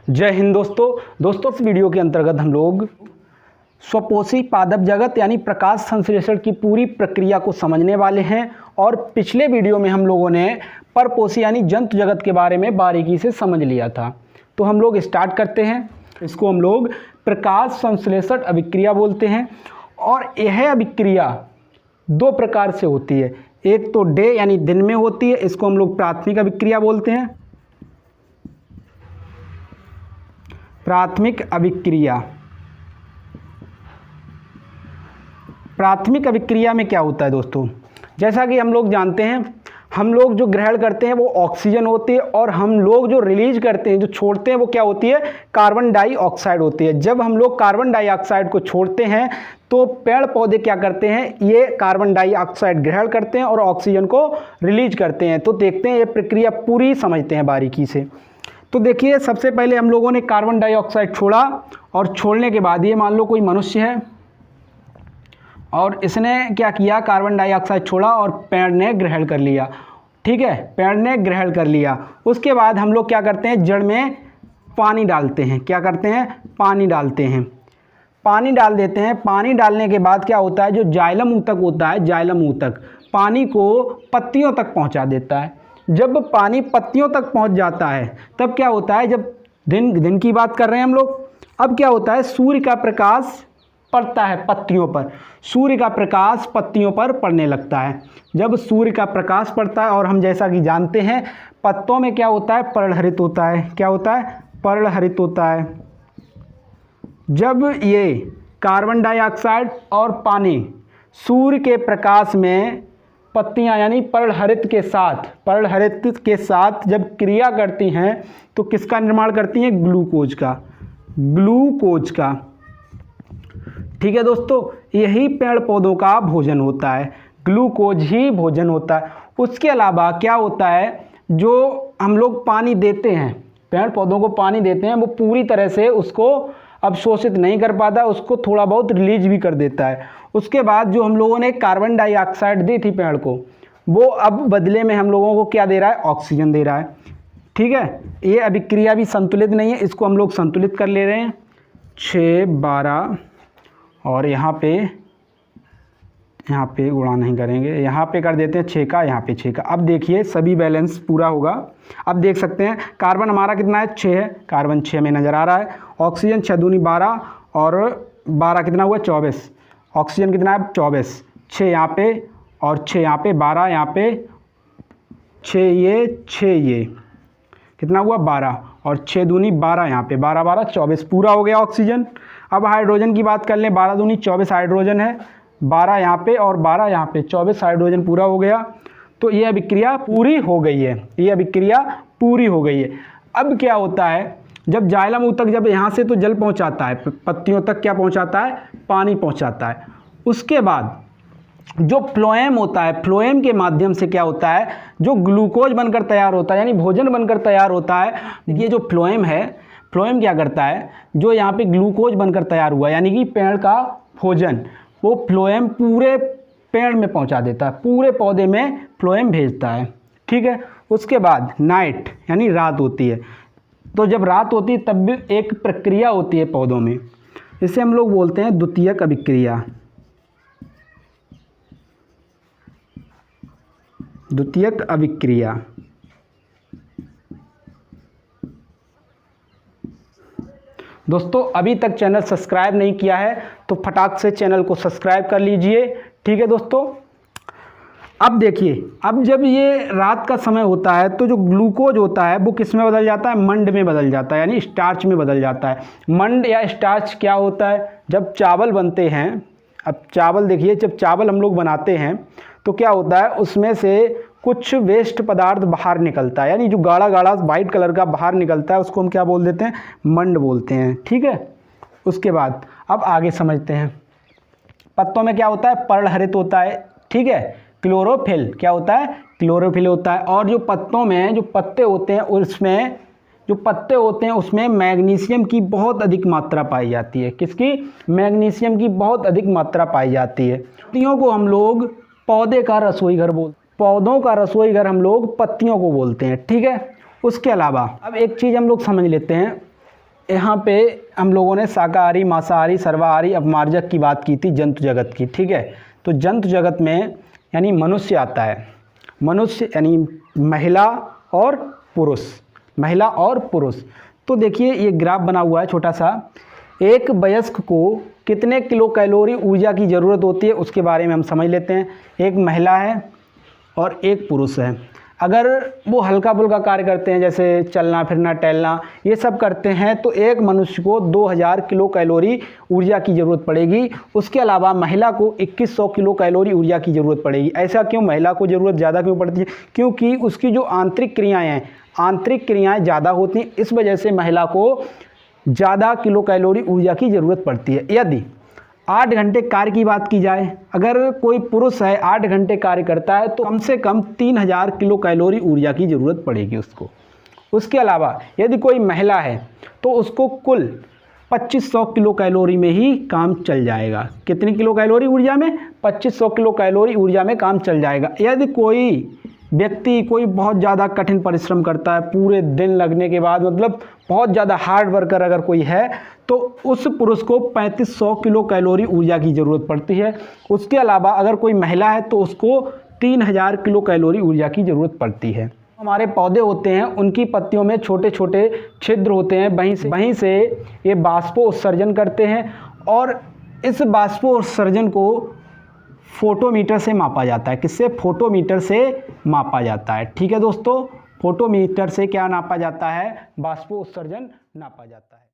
जय हिंद दोस्तों इस वीडियो के अंतर्गत हम लोग स्वपोषी पादप जगत यानी प्रकाश संश्लेषण की पूरी प्रक्रिया को समझने वाले हैं। और पिछले वीडियो में हम लोगों ने परपोषी यानी जंतु जगत के बारे में बारीकी से समझ लिया था। तो हम लोग स्टार्ट करते हैं। इसको हम लोग प्रकाश संश्लेषण अभिक्रिया बोलते हैं। और यह अभिक्रिया दो प्रकार से होती है। एक तो डे यानी दिन में होती है, इसको हम लोग प्राथमिक अभिक्रिया बोलते हैं। प्राथमिक अभिक्रिया, प्राथमिक अभिक्रिया में क्या होता है दोस्तों, जैसा कि हम लोग जानते हैं, हम लोग जो ग्रहण करते हैं वो ऑक्सीजन होती है और हम लोग जो रिलीज करते हैं, जो छोड़ते हैं वो क्या होती है, कार्बन डाइऑक्साइड होती है। जब हम लोग कार्बन डाइऑक्साइड को छोड़ते हैं तो पेड़ पौधे क्या करते हैं, ये कार्बन डाइऑक्साइड ग्रहण करते हैं और ऑक्सीजन को रिलीज करते हैं। तो देखते हैं ये प्रक्रिया पूरी समझते हैं बारीकी से। तो देखिए, सबसे पहले हम लोगों ने कार्बन डाइऑक्साइड छोड़ा और छोड़ने के बाद ये मान लो कोई मनुष्य है और इसने क्या किया, कार्बन डाइऑक्साइड छोड़ा और पेड़ ने ग्रहण कर लिया। ठीक है, पेड़ ने ग्रहण कर लिया। उसके बाद हम लोग क्या करते हैं, जड़ में पानी डालते हैं। क्या करते हैं, पानी डालते हैं, पानी डाल देते हैं। पानी डालने के बाद क्या होता है, जो जाइलम ऊतक होता है, जाइलम ऊतक पानी को पत्तियों तक पहुंचा देता है। जब पानी पत्तियों तक पहुंच जाता है तब क्या होता है, जब दिन की बात कर रहे हैं हम लोग, अब क्या होता है, सूर्य का प्रकाश पड़ता है पत्तियों पर, सूर्य का प्रकाश पत्तियों पर पड़ने लगता है। जब सूर्य का प्रकाश पड़ता है, और हम जैसा कि जानते हैं पत्तों में क्या होता है, पर्णहरित होता है। क्या होता है, पर्णहरित होता है। जब ये कार्बन डाइऑक्साइड और पानी सूर्य के प्रकाश में पत्तियां यानी पर्णहरित के साथ जब क्रिया करती हैं तो किसका निर्माण करती हैं, ग्लूकोज का। ठीक है दोस्तों, यही पेड़ पौधों का भोजन होता है, ग्लूकोज ही भोजन होता है। उसके अलावा क्या होता है, जो हम लोग पानी देते हैं, पेड़ पौधों को पानी देते हैं, वो पूरी तरह से उसको अवशोषित नहीं कर पाता, उसको थोड़ा बहुत रिलीज भी कर देता है। उसके बाद जो हम लोगों ने कार्बन डाइऑक्साइड दी थी पेड़ को, वो अब बदले में हम लोगों को क्या दे रहा है, ऑक्सीजन दे रहा है। ठीक है, ये अभिक्रिया भी संतुलित नहीं है, इसको हम लोग संतुलित कर ले रहे हैं। 6, 12 और यहाँ पे गुणा नहीं करेंगे, यहाँ पे कर देते हैं 6 का, यहाँ पे 6 का। अब देखिए सभी बैलेंस पूरा होगा। अब देख सकते हैं कार्बन हमारा कितना है, 6 है, कार्बन 6 में नज़र आ रहा है। ऑक्सीजन 6 दूनी 12 और 12 कितना हुआ, 24। ऑक्सीजन कितना है, 24। 6 यहाँ पे और 6 यहाँ पे, 12 यहाँ पे, 6 ये कितना हुआ, 12 और 6 दूनी 12 यहाँ पे, 12 12 24 पूरा हो गया ऑक्सीजन। अब हाइड्रोजन की बात कर लें, 12 दूनी 24 हाइड्रोजन है, 12 यहाँ पे और 12 यहाँ पे, 24 हाइड्रोजन पूरा हो गया। तो ये अभिक्रिया पूरी हो गई है, ये अभिक्रिया पूरी हो गई है। अब क्या होता है, जब जाइलम ऊतक जब यहाँ से तो जल पहुँचाता है, पत्तियों तक क्या पहुँचाता है, पानी पहुँचाता है। उसके बाद जो फ्लोएम होता है, फ्लोएम के माध्यम से क्या होता है, जो ग्लूकोज बनकर तैयार होता है यानी भोजन बनकर तैयार होता है। ये जो फ्लोएम है, फ्लोएम क्या करता है, जो यहाँ पे ग्लूकोज बनकर तैयार हुआ यानी कि पेड़ का भोजन, वो फ्लोएम पूरे पेड़ में पहुँचा देता है, पूरे पौधे में फ्लोएम भेजता है। ठीक है, उसके बाद नाइट यानी रात होती है। तो जब रात होती है तब भी एक प्रक्रिया होती है पौधों में, इसे हम लोग बोलते हैं द्वितीयक अभिक्रिया। द्वितीयक अभिक्रिया। दोस्तों अभी तक चैनल सब्सक्राइब नहीं किया है तो फटाक से चैनल को सब्सक्राइब कर लीजिए। ठीक है दोस्तों, अब देखिए, अब जब ये रात का समय होता है तो जो ग्लूकोज होता है वो किस में बदल जाता है, मंड में बदल जाता है यानी स्टार्च में बदल जाता है। मंड या स्टार्च क्या होता है, जब चावल बनते हैं, अब चावल देखिए, जब चावल हम लोग बनाते हैं तो क्या होता है, उसमें से कुछ वेस्ट पदार्थ बाहर निकलता है, यानी जो गाढ़ा गाढ़ा वाइट कलर का बाहर निकलता है उसको हम क्या बोल देते हैं, मंड बोलते हैं। ठीक है, उसके बाद अब आगे समझते हैं। पत्तों में क्या होता है, पर्णहरित होता है। ठीक है, क्लोरोफिल क्या होता है, क्लोरोफिल होता है। और जो पत्तों में जो पत्ते होते हैं उसमें जो पत्ते होते हैं उसमें मैग्नीशियम की बहुत अधिक मात्रा पाई जाती है। किसकी, मैग्नीशियम की बहुत अधिक मात्रा पाई जाती है। पत्तियों को हम लोग पौधे का रसोई घर पौधों का रसोई घर हम लोग पत्तियों को बोलते हैं। ठीक है, उसके अलावा अब एक चीज़ हम लोग समझ लेते हैं, यहाँ पे हम लोगों ने शाकाहारी, मांसाहारी, सर्वाहारी, अपमार्जक की बात की थी, जंतु जगत की। ठीक है, तो जंतु जगत में यानी मनुष्य आता है। मनुष्य यानी महिला और पुरुष, महिला और पुरुष। तो देखिए ये ग्राफ बना हुआ है छोटा सा। एक वयस्क को कितने किलो कैलोरी ऊर्जा की ज़रूरत होती है उसके बारे में हम समझ लेते हैं। एक महिला है और एक पुरुष है। अगर वो हल्का फुल्का कार्य करते हैं, जैसे चलना फिरना टहलना ये सब करते हैं, तो एक मनुष्य को 2000 किलो कैलोरी ऊर्जा की ज़रूरत पड़ेगी। उसके अलावा महिला को 2100 किलो कैलोरी ऊर्जा की ज़रूरत पड़ेगी। ऐसा क्यों? महिला को ज़रूरत ज़्यादा क्यों पड़ती है? क्योंकि उसकी जो आंतरिक क्रियाएँ हैं, आंतरिक क्रियाएँ ज़्यादा होती हैं, इस वजह से महिला को ज़्यादा किलो कैलोरी ऊर्जा की ज़रूरत पड़ती है। यदि 8 घंटे कार्य की बात की जाए, अगर कोई पुरुष है 8 घंटे कार्य करता है तो कम से कम 3000 किलो कैलोरी ऊर्जा की ज़रूरत पड़ेगी उसको। उसके अलावा यदि कोई महिला है तो उसको कुल 2500 किलो कैलोरी में ही काम चल जाएगा। कितनी किलो कैलोरी ऊर्जा में? 2500 किलो कैलोरी ऊर्जा में काम चल जाएगा। यदि कोई व्यक्ति कोई बहुत ज़्यादा कठिन परिश्रम करता है, पूरे दिन लगने के बाद, मतलब बहुत ज़्यादा हार्ड वर्कर अगर कोई है, तो उस पुरुष को 3500 किलो कैलोरी ऊर्जा की ज़रूरत पड़ती है। उसके अलावा अगर कोई महिला है तो उसको 3000 किलो कैलोरी ऊर्जा की ज़रूरत पड़ती है। हमारे पौधे होते हैं, उनकी पत्तियों में छोटे छोटे छिद्र होते हैं, वहीं से ये बाष्पोत्सर्जन करते हैं और इस बाष्पोत्सर्जन को फोटोमीटर से मापा जाता है। किससे? फोटोमीटर से मापा जाता है। ठीक है दोस्तों, फोटोमीटर से क्या नापा जाता है? बाष्पोत्सर्जन नापा जाता है।